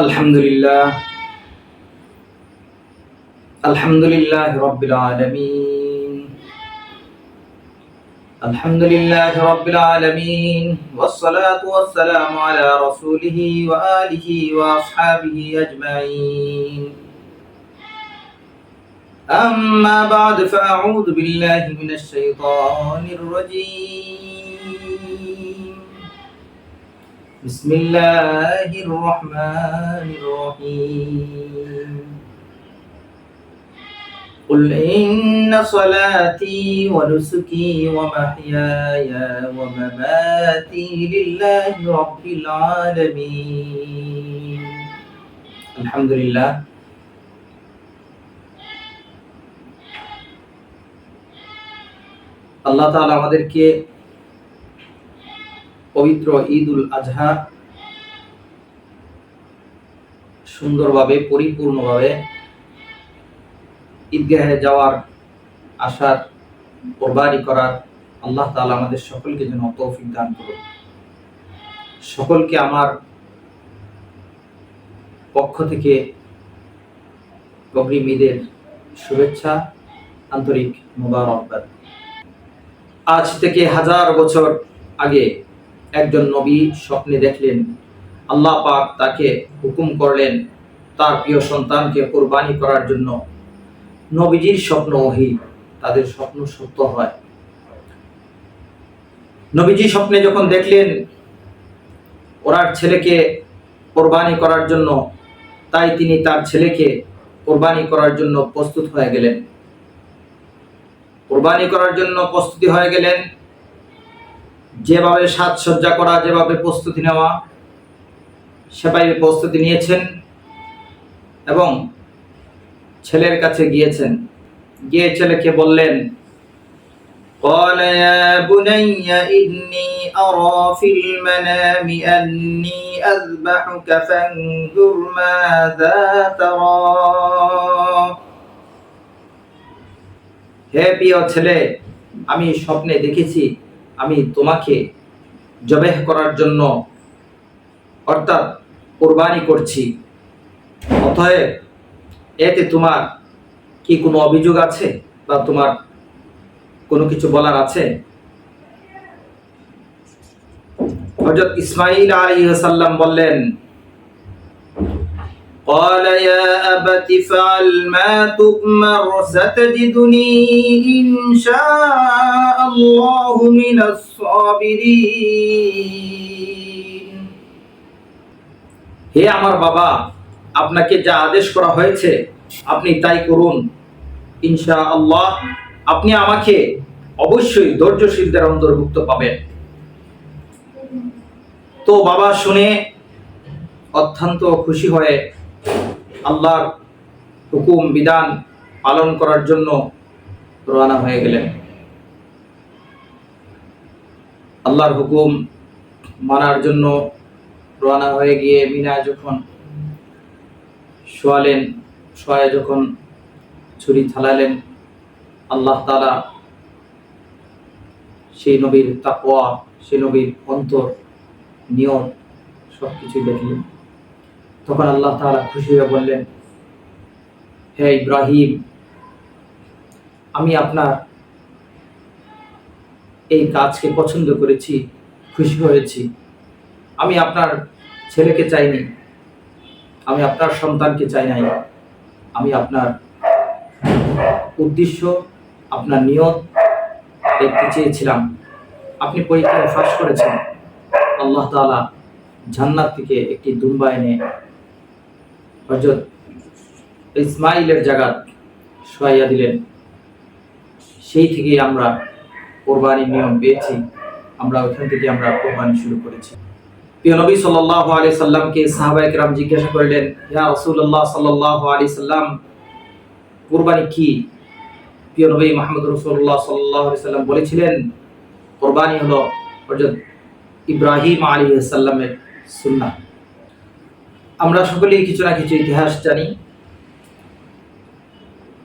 আলহামদুলিল্লাহ আলহামদুলিল্লাহ রাব্বিল আলামিন আলহামদুলিল্লাহ রাব্বিল আলামিন ওয়াসসালাতু ওয়াসসালামু আলা রাসূলিহি ওয়া আলিহি ওয়া আসহাবিহি আজমাইন আম্মা বা'দ ফাআউযু বিল্লাহি মিনাশ শাইতানির রাজীম বিসমিল্লাহির রহমানির রহিম قل إن صلاتي ونسكي ومحياي ومماتي لله رب العالمين الحمد لله আল্লাহ তাআলা আমাদেরকে পবিত্র ঈদুল আজহা সুন্দরভাবে পরিপূর্ণভাবে ঈদগাহে যাওয়ার আশার কোরবানি করার আল্লাহ তাআলা আমাদের সকলকে যেন তৌফিক দান করুন। সকলকে আমার পক্ষ থেকে অগ্রিম ঈদের শুভেচ্ছা, আন্তরিক মোবারকবাদ। আজ থেকে 1000 বছর আগে একজন নবী স্বপ্নে দেখলেন আল্লাহ পাক তাকে হুকুম করলেন তার প্রিয় সন্তানকে কোরবানি করার জন্য। নবীজির স্বপ্ন ওহী, তাদের স্বপ্ন সত্য হয়। নবীজি স্বপ্নে যখন দেখলেন ওনার ছেলেকে কোরবানি করার জন্য, তাই তিনি তার ছেলেকে কোরবানি করার জন্য প্রস্তুত হয়ে গেলেন। কোরবানি করার জন্য প্রস্তুতি হয়ে গেলেন। যেভাবে সাজসজ্জা করা, যেভাবে প্রস্তুতি নেওয়া, সেভাবে প্রস্তুতি নিয়েছেন এবং ছেলের কাছে গিয়েছেন। গিয়ে ছেলেকে বললেন, قال يا بني إني أرى في المنام أني أذبحك فانظر ماذا ترى। হে প্রিয় ছেলে, আমি স্বপ্নে দেখেছি আমি তোমাকে জবেহ করার জন্য অর্থাৎ কোরবানি করছি। অতএব এতে তোমার কি কোনো অভিযোগ আছে বা তোমার কোনো কিছু বলার আছে? হযরত ইসমাঈল আলাইহিস সালাম বললেন, قال يا أبت افعل ما تؤمر ستجدني إن شاء الله من الصابرين। হে আমার বাবা, আপনাকে যা আদেশ করা হয়েছে আপনি তাই করুন। ইনশাআল্লাহ আপনি আমাকে অবশ্যই ধৈর্যশীলদের অন্তর্ভুক্ত পাবেন। তো বাবা শুনে অত্যন্ত খুশি হয়ে আল্লাহর হুকুম বিধান পালন করার জন্য রওনা হয়ে গেলেন। আল্লাহর হুকুম মানার জন্য রওনা হয়ে গিয়ে মিনায় যখন শোয়ালেন, শোয়ে যখন ছুরি থালালেন, আল্লাহ তাআলা সেই নবীর তাকওয়া, সেই নবীর অন্তর, নিয়ত সবকিছু দেখলেন। তখন আল্লাহ তাআলা খুশি হয়ে বললেন, হে ইব্রাহিম, আমি আপনার এই কাজকে পছন্দ করেছি, খুশি হয়েছি। আমি আপনার ছেলেকে চাইনি, আমি আপনার সন্তানকে চাই নাই, আমি আপনার উদ্দেশ্য, আপনার নিয়ত দেখতে চেয়েছিলাম। আপনি পরীক্ষায় পাস করেছেন। আল্লাহ তাআলা জান্নাত থেকে একটি দুম্বা এনে হযরত ইসমাঈলের জায়গা শোয়াইয়া দিলেন। সেই থেকে আমরা কোরবানির নিয়ম পেয়েছি। আমরা ওখান থেকে আমরা কোরবানি শুরু করেছি। প্রিয় নবী সাল্লাল্লাহু আলাইহি সাল্লামকে সাহাবায়ে কেরাম জিজ্ঞাসা করলেন, ইয়া রাসূলুল্লাহ সাল্লাল্লাহু আলাইহি সাল্লাম, কোরবানি কি? প্রিয় নবী মুহাম্মদ রাসূলুল্লাহ সাল্লাল্লাহু আলাইহি সাল্লাম বলেছিলেন, কোরবানি হলো হযরত ইব্রাহিম আলাইহিস সালামের সুন্নাহ। আমরা সকলেই কিছু না কিছু ইতিহাস জানি।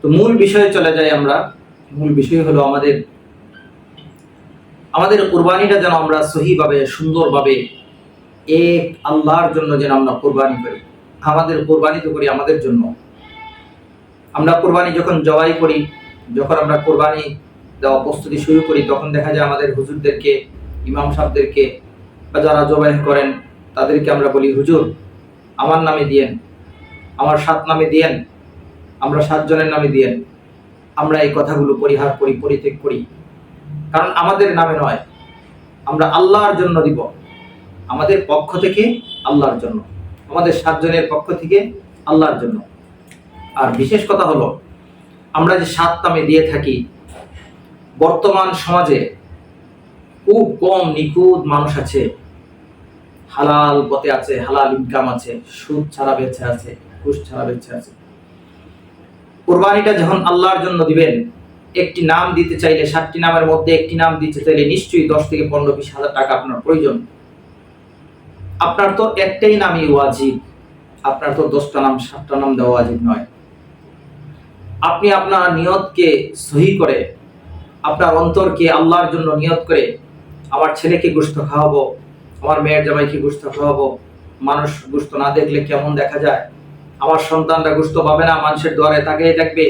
তো মূল বিষয়ে চলে যাই আমরা। মূল বিষয় হলো আমাদের কোরবানিটা যেন আমরা সহিভাবে, সুন্দরভাবে এক আল্লাহর জন্য যেন আমরা কোরবানি করি। আমাদের কোরবানি তো করি আমাদের জন্য। আমরা কোরবানি যখন জবাই করি, যখন আমরা কোরবানি দেওয়া প্রস্তুতি শুরু করি, তখন দেখা যায় আমাদের হুজুরদেরকে, ইমাম সাহেবদেরকে বা যারা জবাই করেন তাদেরকে আমরা বলি, হুজুর আমার নামে দিয়েন, আমার 7 নামে দিয়েন, আমরা 7 জনের নামে দিয়েন। আমরা এই কথাগুলো পরিহার করি, পরিত্যাগ করি, কারণ আমাদের নামে নয়, আমরা আল্লাহর জন্য দিব, আমাদের পক্ষ থেকে আল্লাহর জন্য, আমাদের 7 জনের পক্ষ থেকে আল্লাহর জন্য। আর বিশেষ কথা হলো, আমরা যে 7 নামে দিয়ে থাকি, বর্তমান সমাজে খুব কম নিখুঁত মানুষ আছে, হালাল পথে আছে, হালাল ইনকাম আছে, সুদ ছাড়া বেঁচে আছে, ঘুষ ছাড়া বেঁচে আছে। কোরবানিটা যখন আল্লাহর জন্য দিবেন, একটি নাম দিতে চাইলে, 7টি নামের মধ্যে একটি নাম দিতে চাইলে নিশ্চয়ই 10 থেকে 15-20 হাজার টাকা আপনার প্রয়োজন। আপনার তো একটাই নামই ওয়াজিব, আপনার তো 10টা নাম 7টা নাম দেওয়া ওয়াজিব নয়। আপনি আপনার নিয়তকে সহি করে, আপনার অন্তরকে আল্লাহর জন্য নিয়ত করে, আমার ছেলেকে গোশত খাওয়াবো, আমার মেয়ের জামাইকে গোশত খাওয়াবো, মানুষ গোশত না দেখলে কেমন দেখা যায়, আমার সন্তানরা গোশত পাবে না, মানুষের দ্বারে তাকিয়ে থাকবে,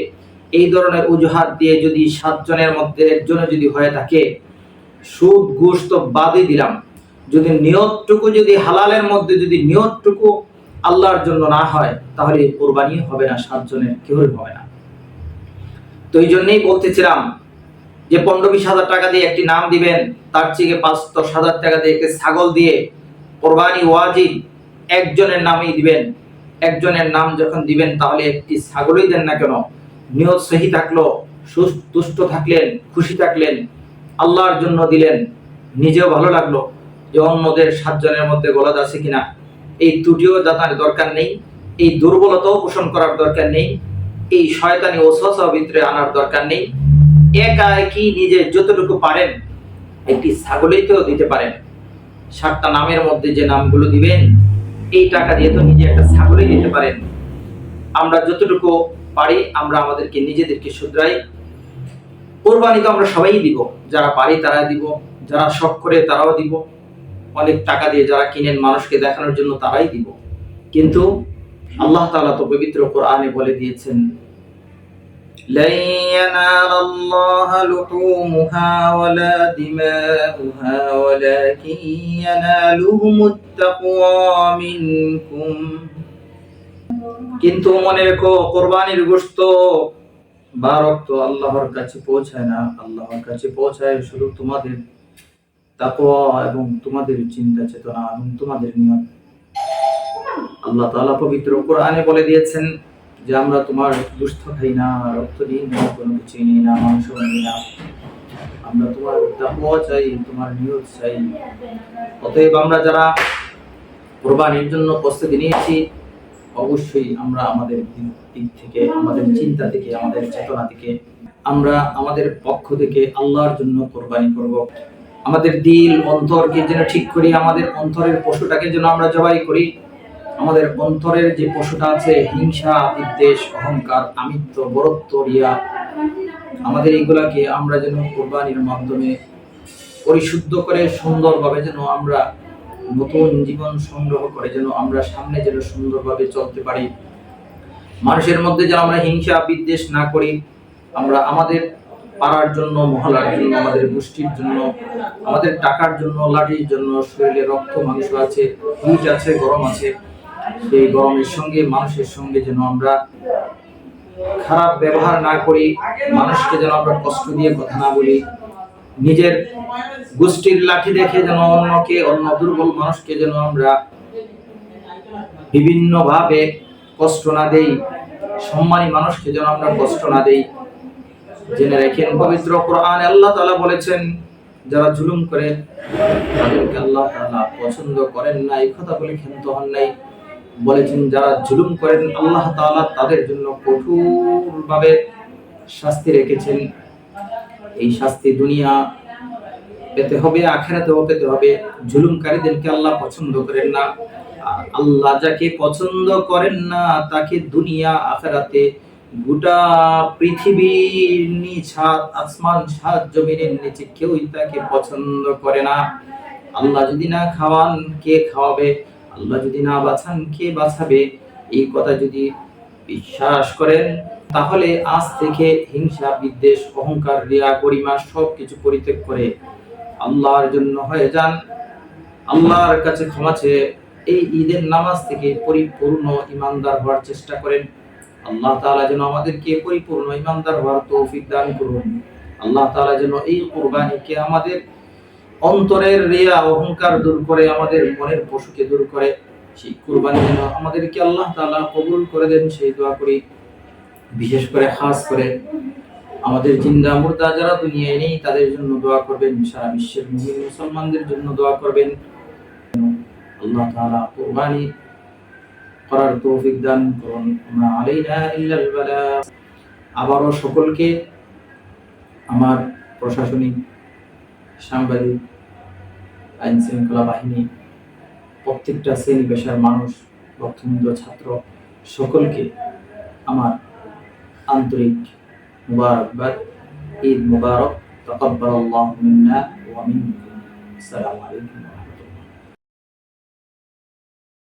এই ধরনের অজুহাত দিয়ে যদি 7 জনের মধ্যে একজনে যদি হয়ে থাকে, সুদ ঘুষ তো বাদই দিলাম, যদি নিয়তটুকু যদি হালালের মধ্যে যদি নিয়তটুকু আল্লাহর জন্য না হয়, তাহলে কোরবানি হবে না, 7 জনের কেউই হবে না। তো এই জন্যই বলতেছিলাম যে 15-20 হাজার টাকা দিয়ে একটি নাম দিবেন, তার চেয়ে 5-10 হাজার টাকা দিয়ে একটি ছাগল দিয়ে কোরবানি ওয়াজিব, একজনের নামেই দিবেন। একজনের নাম যখন দিবেন, তাহলে একটি ছাগলই দেন না কেন, নিয়ত সহি থাকলো, সুস্থ থাকলেন, খুশি থাকলেন, আল্লাহর জন্য দিলেন, নিজেও ভালো লাগলো যে অন্যদের 7 জনের মধ্যে গলদ আছে কিনা, এই ত্রুটিও জানার দরকার নেই, এই দুর্বলতাও পোষণ করার দরকার নেই, এই শয়তানি ওয়াসওয়াসা ভিতরে আনার দরকার নেই। একা একই নিজে যতটুকু পারেন একটি ছাগলই তো দিতে পারেন। 7টা নামের মধ্যে যে নামগুলো দিবেন, এই টাকা দিয়ে তো নিজে একটা ছাগলই দিতে পারেন। আমরা যতটুকু পারি আমরা আমাদেরকে নিজেদেরকে শুধরাই। কোরবানি তো আমরা সবাই দিব, যারা পারি তারা দিব, যারা শখ করে তারাও দিব, অনেক টাকা দিয়ে যারা কিনেন মানুষকে দেখানোর জন্য তারাই দিব। কিন্তু আল্লাহ তাআলা তো পবিত্র কোরআনে বলে দিয়েছেন, لن ينال الله لحومها ولا دماؤها ولكن ينالهم التقوى منكم। কিন্তু মনে রেখো, কোরবানির গোশত বা রক্ত আল্লাহর কাছে পৌঁছায় না, আল্লাহর কাছে পৌঁছায় শুধু তোমাদের তাকওয়া এবং তোমাদের চিন্তা চেতনা এবং তোমাদের নিয়ত। আল্লাহ তাআলা পবিত্র কোরআনে বলে দিয়েছেন যে আমরা তোমার গোশত খাই না, রক্ত দিই না, কোনো কিছু নিই না, মাংস নিই না, আমরা তোমার তাকওয়া চাই, তোমার নিয়ত চাই। অতএব আমরা যারা কোরবানির জন্য প্রস্তুতি নিয়েছি, অবশ্যই আমরা আমাদের দিক থেকে, আমাদের চিন্তা থেকে, আমাদের চেতনা থেকে আমরা আমাদের পক্ষ থেকে আল্লাহর জন্য কোরবানি করব। আমাদের দিল অন্তরকে যেন ঠিক করি, আমাদের অন্তরের পশুটাকে যেন আমরা জবাই করি। আমাদের অন্তরের যে পশুটা আছে, হিংসা, বিদ্বেষ, অহংকার, আমিত্ব, বরত্ব, রিয়া, আমাদের এইগুলাকে আমরা যেন কোরবানির মাধ্যমে পরিশুদ্ধ করে সুন্দরভাবে যেন আমরা নতুন জীবন সংগ্রহ করে যেন আমরা সামনে যেন সুন্দরভাবে চলতে পারি। মানুষের মধ্যে যেন আমরা হিংসা বিদ্বেষ না করি। আমরা আমাদের পাড়ার জন্য, মহল্লার জন্য, আমাদের গোষ্ঠীর জন্য, আমাদের টাকার জন্য, লাঠির জন্য, শরীরে রক্ত মাংস আছে, হিট আছে, গরম আছে, সেই গরমের সঙ্গে মানুষের সঙ্গে যেন আমরা খারাপ ব্যবহার না করি, মানুষকে যেন আমরা কষ্ট দিয়ে কথা না বলি, নিজের গোষ্ঠীর লাঠি দেখে যেন অন্য দুর্বল মানুষকে যেন আমরা বিভিন্ন ভাবে কষ্ট না দেই, সম্মানী মানুষকে যেন আমরা কষ্ট না দেই। জেনে রাখেন, পবিত্র কোরআনে আল্লাহ তাআলা বলেছেন, যারা জুলুম করে তাদেরকে আল্লাহ তাআলা পছন্দ করেন না। এই কথা বলে ক্ষান্ত হন নাই, বলেছেন যারা জুলুম করেন আল্লাহ তাআলা তাদের জন্য কঠোরভাবে শাস্তি রেখেছেন। এই শাস্তি দুনিয়া পেতে হবে, আখিরাতেও পেতে হবে। জুলুমকারীদেরকে আল্লাহ পছন্দ করেন না। আর আল্লাহ যাকে পছন্দ করেন না তাকে দুনিয়া আখিরাতে গোটা পৃথিবীর নিচ হাত, আসমান সাত জমিনের নিচে কেউই তাকে পছন্দ করে না। আল্লাহ যদি না খাওয়ান কে খাওয়াবে? আল্লাহ যদি না বাঁচান কে বাঁচাবে? এই কথা যদি বিশ্বাস করেন, তাহলে আজ থেকে হিংসা, বিদ্বেষ, অহংকার, রিয়া, গরিমা সবকিছু পরিত্যাগ করে আল্লাহর জন্য হয়ে যান। আল্লাহর কাছে ক্ষমা চেয়ে এই ঈদের নামাজ থেকে পরিপূর্ণ ইমানদার হওয়ার চেষ্টা করেন। আল্লাহ তাআলা যেন আমাদেরকে পরিপূর্ণ ইমানদার হওয়ার তৌফিক দান করুন। আল্লাহ তাআলা যেন এই কুরবানিকে আমাদের অন্তরের রিয়া, অহংকার দূর করে, আমাদের মনের পশুকে দূর করে সেই কুরবানি যেন আমাদেরকে আল্লাহ তাআলা কবুল করে দেন, সেই দোয়া করি। বিশেষ করে খাস করে আমাদের জিন্দা মুর্দা যারা দুনিয়ায় নেই তাদের জন্য দোয়া করবেন, সারা বিশ্বের মুমিন মুসলমানদের জন্য দোয়া করবেন। আল্লাহ তাআলা কুরবানি করার তৌফিক দান করুন। মা আলাইনা ইল্লাল বালাগ। আবারও সকলকে আমার প্রশাসনিক, সাংবাদিক, আইন শৃঙ্খলা বাহিনী, প্রত্যেকটা শ্রেণী পেশার মানুষ, ভক্তবৃন্দ, ছাত্র সকলকে আমার আন্তরিক মুবারকবাদ। ঈদ মুবারক। তাকাব্বালাল্লাহু মিন্না ওয়া মিনকুম। আসসালামু আলাইকুম ওয়া রাহমাতুল্লাহ।